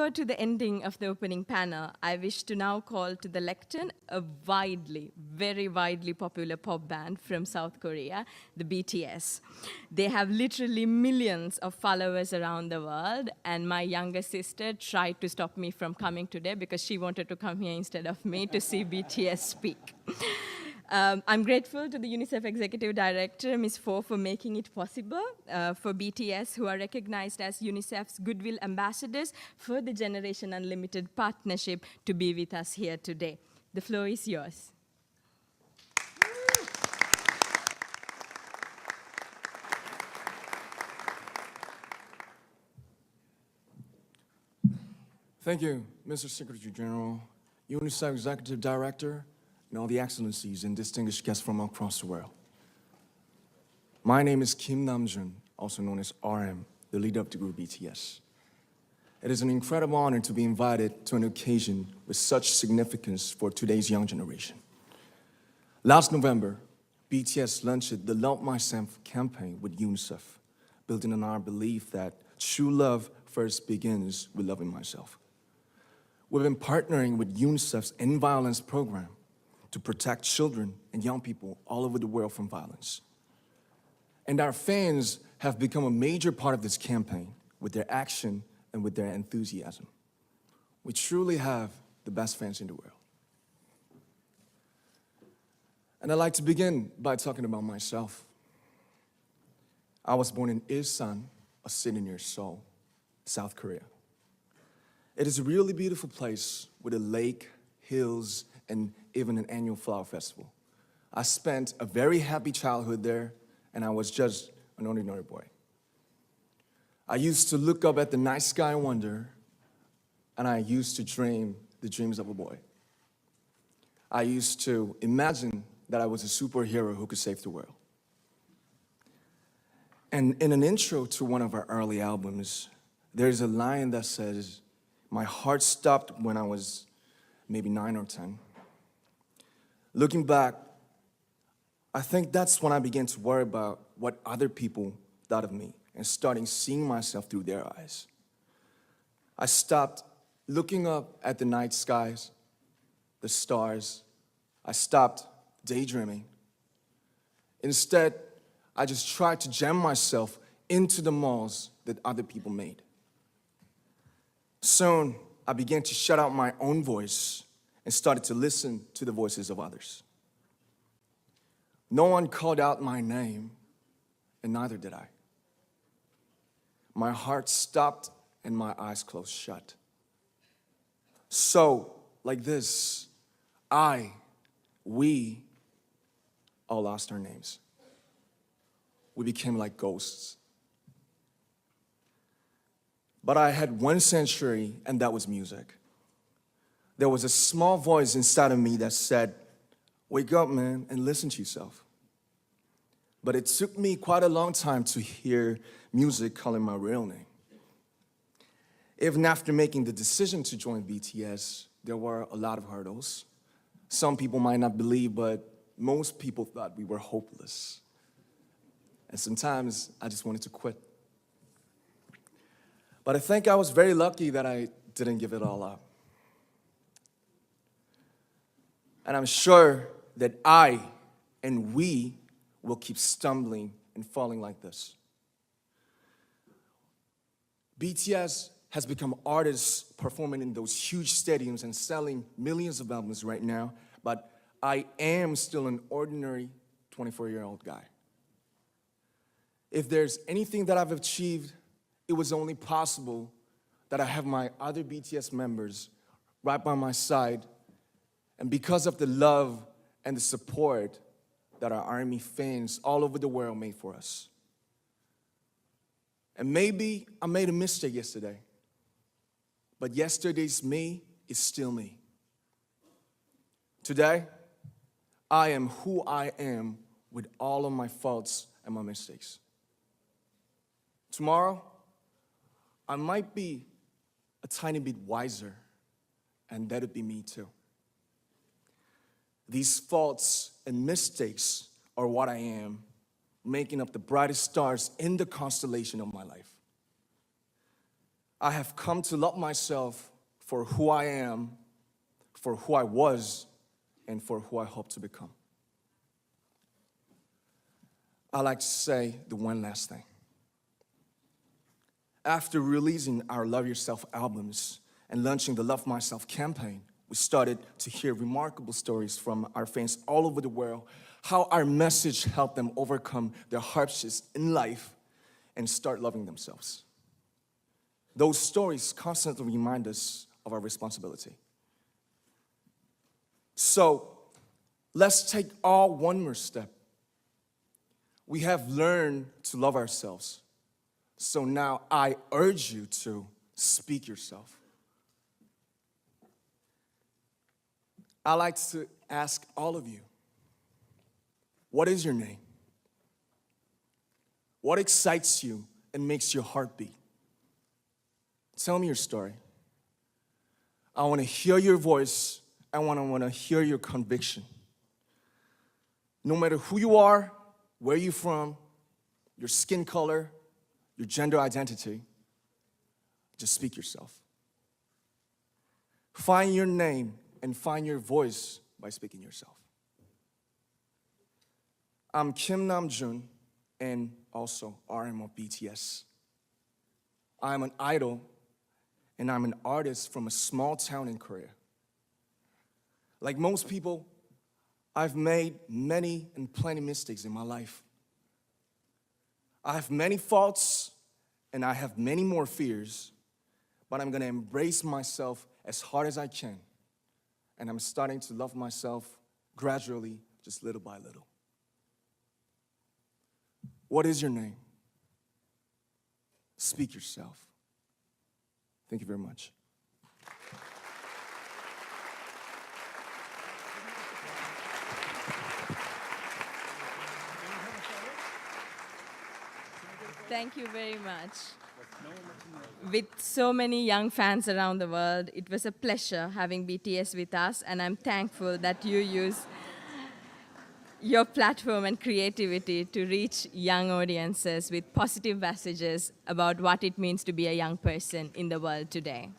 brought to the ending of the opening panel, I wish to now call to the lectern a very widely popular pop band from South Korea, the BTS. They have literally millions of followers around the world, and my younger sister tried to stop me from coming today because she wanted to come here instead of me to see BTS speak. I'm grateful to the Unicef Executive Director, Ms. Fo, for making it possible for BTS, who are recognized as UNICEF's Goodwill Ambassadors for the Generation Unlimited partnership, to be with us here today. The floor is yours. Thank you, Mr. Secretary General, UNICEF Executive Director, and all the excellencies and distinguished guests from across the world. My name is Kim Namjoon, also known as RM, the leader of the group BTS. It is an incredible honor to be invited to an occasion with such significance for today's young generation. Last November, BTS launched the Love Myself campaign with UNICEF, building on our belief that true love first begins with loving myself. We've been partnering with UNICEF's End Violence program to protect children and young people all over the world from violence. And our fans have become a major part of this campaign with their action and with their enthusiasm. We truly have the best fans in the world. And I'd like to begin by talking about myself. I was born in Ilsan, a city near Seoul, South Korea. It is a really beautiful place with a lake, hills, and even an annual flower festival. I spent a very happy childhood there, and I was just an ordinary boy. I used to look up at the night sky and wonder, and I used to dream the dreams of a boy. I used to imagine that I was a superhero who could save the world. And in an intro to one of our early albums, there's a line that says, "My heart stopped when I was maybe 9 or 10. Looking back, I think that's when I began to worry about what other people thought of me and starting seeing myself through their eyes. I stopped looking up at the night skies, the stars. I stopped daydreaming. Instead, I just tried to jam myself into the malls that other people made. Soon, I began to shut out my own voice and started to listen to the voices of others. No one called out my name, and neither did I. My heart stopped and my eyes closed shut. So, like this, we all lost our names. We became like ghosts. But I had one sanctuary, and that was music. There was a small voice inside of me that said, "Wake up, man, and listen to yourself." But it took me quite a long time to hear music calling my real name. Even after making the decision to join BTS, there were a lot of hurdles. Some people might not believe, but most people thought we were hopeless. And sometimes I just wanted to quit. But I think I was very lucky that I didn't give it all up. And I'm sure that I and we will keep stumbling and falling like this. BTS has become artists performing in those huge stadiums and selling millions of albums right now, but I am still an ordinary 24-year-old guy. If there's anything that I've achieved, it was only possible that I have my other BTS members right by my side, and because of the love and the support that our ARMY fans all over the world made for us. And maybe I made a mistake yesterday, but yesterday's me is still me. Today, I am who I am with all of my faults and my mistakes. Tomorrow, I might be a tiny bit wiser, and that'd be me too. These faults and mistakes are what I am, making up the brightest stars in the constellation of my life. I have come to love myself for who I am, for who I was, and for who I hope to become. I like to say the one last thing. After releasing our Love Yourself albums and launching the Love Myself campaign, we started to hear remarkable stories from our fans all over the world, how our message helped them overcome their hardships in life and start loving themselves. Those stories constantly remind us of our responsibility. So let's take all one more step. We have learned to love ourselves. So now I urge you to speak yourself. I like to ask all of you, what is your name? What excites you and makes your heart beat? Tell me your story. I want to hear your voice. I want to hear your conviction. No matter who you are, where you're from, your skin color, your gender identity, just speak yourself. Find your name and find your voice by speaking yourself. I'm Kim Namjoon and also RM of BTS. I'm an idol and I'm an artist from a small town in Korea. Like most people, I've made many and plenty mistakes in my life. I have many faults and I have many more fears, but I'm gonna embrace myself as hard as I can. And I'm starting to love myself gradually, just little by little. What is your name? Speak yourself. Thank you very much. Thank you very much. With so many young fans around the world, it was a pleasure having BTS with us, and I'm thankful that you use your platform and creativity to reach young audiences with positive messages about what it means to be a young person in the world today.